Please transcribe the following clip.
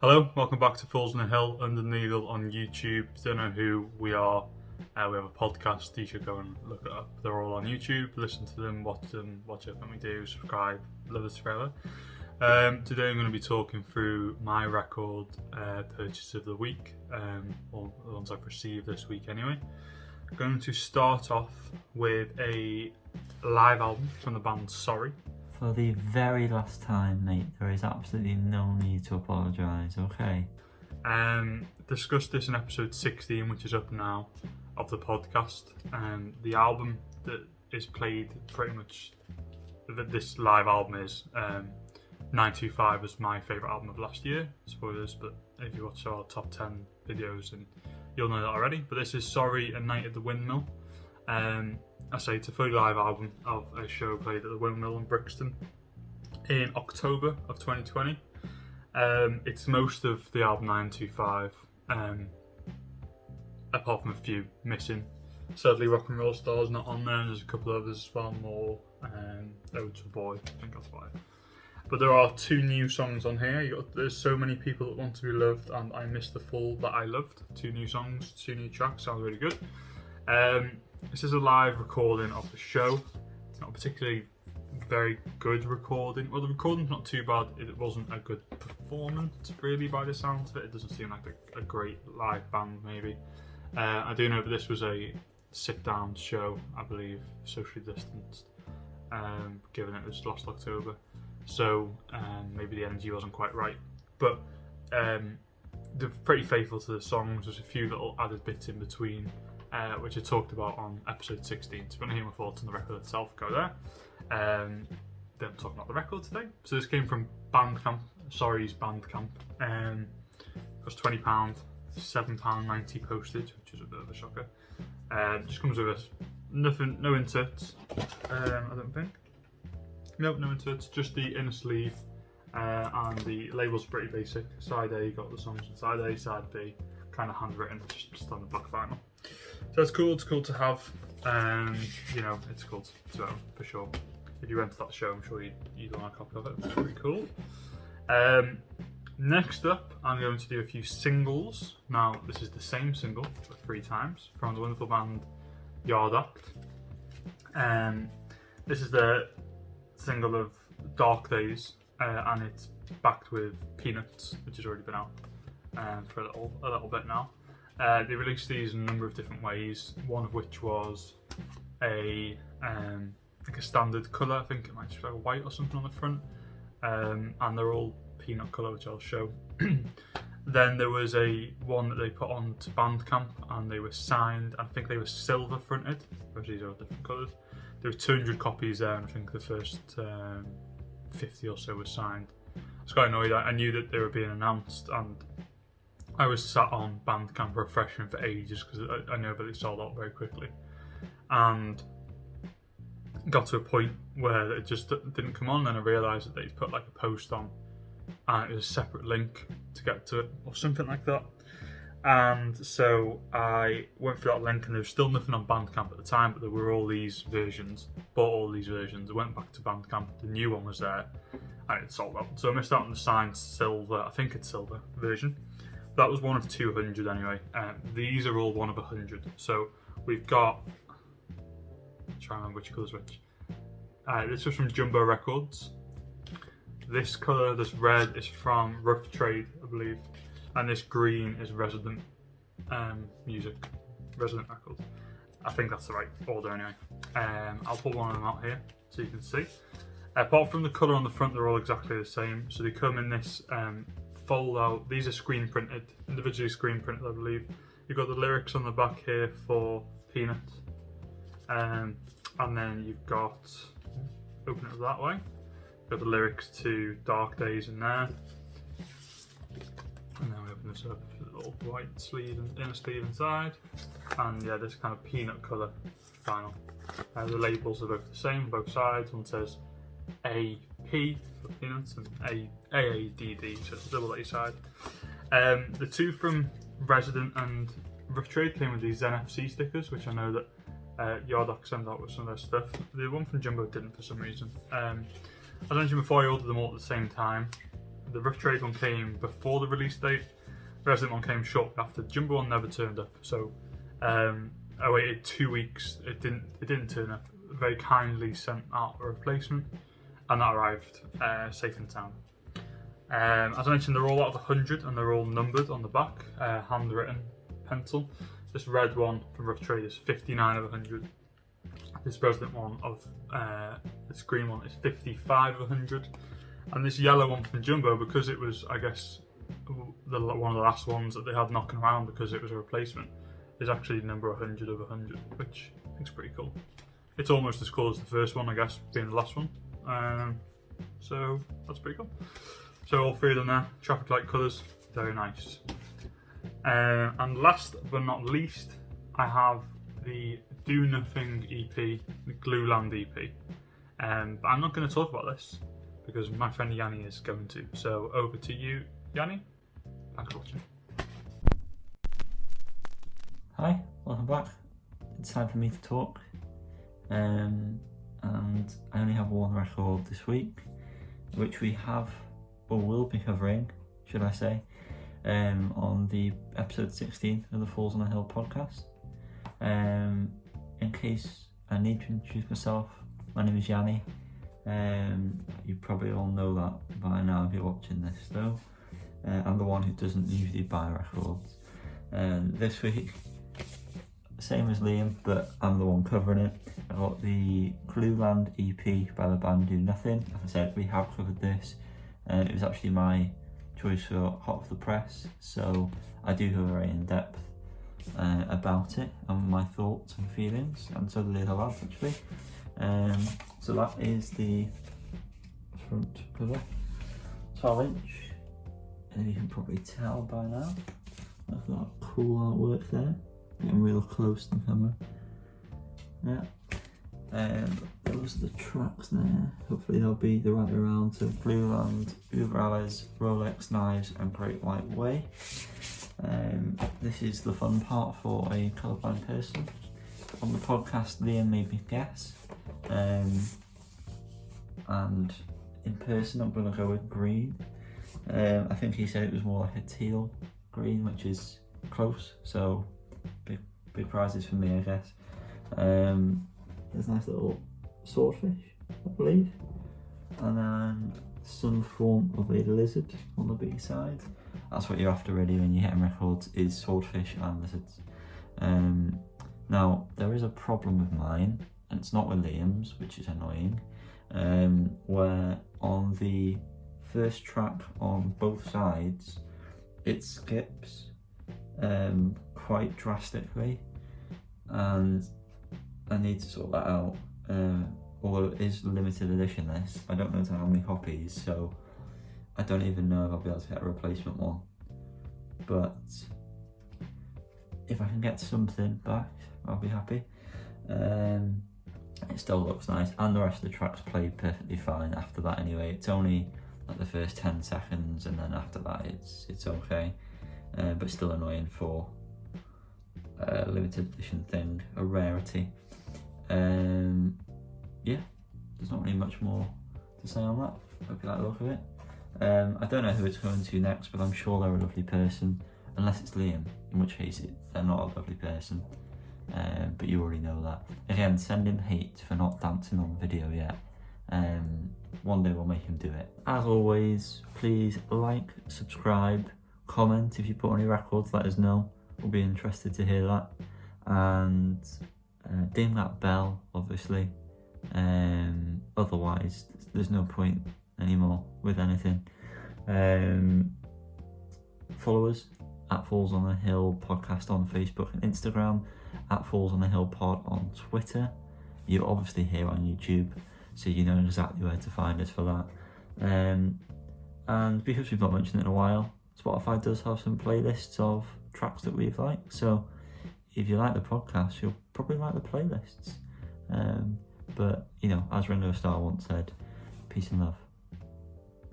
Hello, welcome back to Falls on the Hill Under the Needle on YouTube. If you don't know who we are, we have a podcast. You should go and look it up. They're all on YouTube. Listen to them, watch everything we do, subscribe, love us forever. Today I'm going to be talking through my record purchase of the week, or the ones I've received this week anyway. I'm going to start off with a live album from the band Sorry. For the very last time, mate, there is absolutely no need to apologise, okay? Discussed this in episode 16, which is up now, of the podcast. The album that is played pretty much, that this live album is, 925 was my favourite album of last year. Spoilers, but if you watch our top 10 videos, and you'll know that already. But this is Sorry, A Night at the Windmill. I say it's a fully live album of a show played at the Windmill in Brixton in October of 2020. It's most of the album 925, apart from a few missing. Sadly, Rock and Roll Star's not on there, and there's a couple others as well, more Ode to a Boy, I think that's why. But there are two new songs on here. There's So Many People That Want to Be Loved and I Miss the Fall That I Loved. Two new songs, two new tracks, sounds really good. This is a live recording of the show. It's not a particularly very good recording. Well, the recording's not too bad. It wasn't a good performance, really, by the sounds of it. It doesn't seem like a great live band, maybe. I do know that this was a sit-down show, I believe, socially distanced, given it was last October. So maybe the energy wasn't quite right. But they're pretty faithful to the songs. There's a few little added bits in between, which I talked about on episode 16. So if you want to hear my thoughts on the record itself, go there. Then I'm talking about the record today. So this came from Bandcamp, Sorry's Bandcamp. It was £20, £7.90 postage, which is a bit of a shocker. Just comes with no inserts, I don't think. Nope, no inserts, just the inner sleeve, and the label's pretty basic. Side A, you got the songs on side A, side B, kind of handwritten, just on the black vinyl. So it's cool to have, it's cool to own, for sure. If you went to that show, I'm sure you'd want a copy of it. It's pretty cool. Next up, I'm going to do a few singles. Now, this is the same single, but 3 times, from the wonderful band Yard Act. This is the single of Dark Days, and it's backed with Peanuts, which has already been out for a little bit now. They released these in a number of different ways, one of which was a standard colour. I think it might just be like white or something on the front, and they're all peanut colour, which I'll show. Then there was one that they put on to Bandcamp, and they were signed. I think they were silver fronted, whereas these are different colours. There were 200 copies there, and I think the first 50 or so were signed. I was quite annoyed. I knew that they were being announced, and I was sat on Bandcamp refreshing for ages because I know that they sold out very quickly, and got to a point where it just didn't come on. Then I realised that they'd put like a post on, and it was a separate link to get to it or something like that. And so I went through that link, and there was still nothing on Bandcamp at the time, but there were all these versions. Bought all these versions. I went back to Bandcamp. The new one was there, and it sold out. So I missed out on the signed silver. I think it's silver version. That was one of 200 anyway. These are all one of 100. So we've got, I'm trying to remember which colour's which. This was from Jumbo Records. This colour, this red, is from Rough Trade, I believe. And this green is Resident Resident Records. I think that's the right order anyway. I'll put one of them out here so you can see. Apart from the colour on the front, they're all exactly the same. So they come in this fold out. These are screen printed, individually screen printed, I believe. You've got the lyrics on the back here for Peanut, and then you've got, open it that way, you've got the lyrics to Dark Days in there, and then we open this up with a little white sleeve and inner sleeve inside, and yeah, this kind of peanut colour vinyl. The labels are both the same on both sides. One says AP for Peanuts and AADD, so it's a double A side. The two from Resident and Rough Trade came with these NFC stickers, which I know that Yard Act sent out with some of their stuff. The one from Jumbo didn't for some reason. As I mentioned before, I ordered them all at the same time. the Rough Trade one came before the release date. The Resident one came shortly after. The Jumbo one never turned up, so I waited 2 weeks. It didn't turn up. Very kindly sent out a replacement, and that arrived safe and sound. As I mentioned, they're all out of 100 and they're all numbered on the back, handwritten pencil. This red one from Rough Trade is 59 of 100. This Resident one this green one is 55 of 100. And this yellow one from Jumbo, because it was, I guess, one of the last ones that they had knocking around because it was a replacement, is actually number 100 of 100, which I think is pretty cool. It's almost as cool as the first one, I guess, being the last one. So that's pretty cool. So all three of them there, traffic light colours, very nice. And last but not least, I have the Do Nothing EP, the Glueland EP. But I'm not going to talk about this because my friend Yanni is going to. So over to you, Yanni. Thanks for watching. Hi, welcome back. It's time for me to talk. And I only have one record this week, which we have, or will be covering, should I say, on the episode 16 of the Falls on a Hill podcast. In case I need to introduce myself, my name is Yanni. You probably all know that by now if you're watching this though. I'm the one who doesn't usually buy records. This week, same as Liam, but I'm the one covering it. I got the Glueland EP by the band Do Nothing. As I said, we have covered this. It was actually my choice for Hot Off the Press, so I do go very in depth about it and my thoughts and feelings, and so do the other lads actually. So that is the front cover, 12-inch, and you can probably tell by now. I've got cool artwork there, getting real close to the camera. Yeah. Those are the tracks there. Hopefully they'll be the right way around. So Glueland, Uber Alles, Rolex Knives and Great White Way. This is the fun part for a colourblind person. On the podcast, Liam made me guess. And in person I'm going to go with green. I think he said it was more like a teal green, which is close. So big prizes for me, I guess. There's a nice little swordfish, I believe, and then some form of a lizard on the B side. That's what you're after really when you're hitting records, is swordfish and lizards. Now there is a problem with mine, and it's not with Liam's, which is annoying, where on the first track on both sides it skips quite drastically, and I need to sort that out. Although it is limited edition, this, I don't know to how many copies, so I don't even know if I'll be able to get a replacement one. But if I can get something back, I'll be happy. It still looks nice, and the rest of the tracks played perfectly fine after that anyway. It's only like the first 10 seconds, and then after that it's okay. But still annoying for a limited edition thing, a rarity. Yeah, there's not really much more to say on that. Hope you like the look of it. I don't know who it's going to next, but I'm sure they're a lovely person, unless it's Liam, in which case they're not a lovely person. But you already know that. Again, send him hate for not dancing on the video yet. One day we'll make him do it. As always, please like, subscribe, comment if you put any records, let us know. We'll be interested to hear that. And ding that bell, obviously. Otherwise, there's no point anymore with anything. Follow us at Falls on the Hill podcast on Facebook and Instagram, at Falls on the Hill pod on Twitter. You're obviously here on YouTube, so you know exactly where to find us for that. And because we've not mentioned it in a while, Spotify does have some playlists of tracks that we've liked, so if you like the podcast, you'll probably like the playlists. But you know, as Ringo Starr once said, peace and love.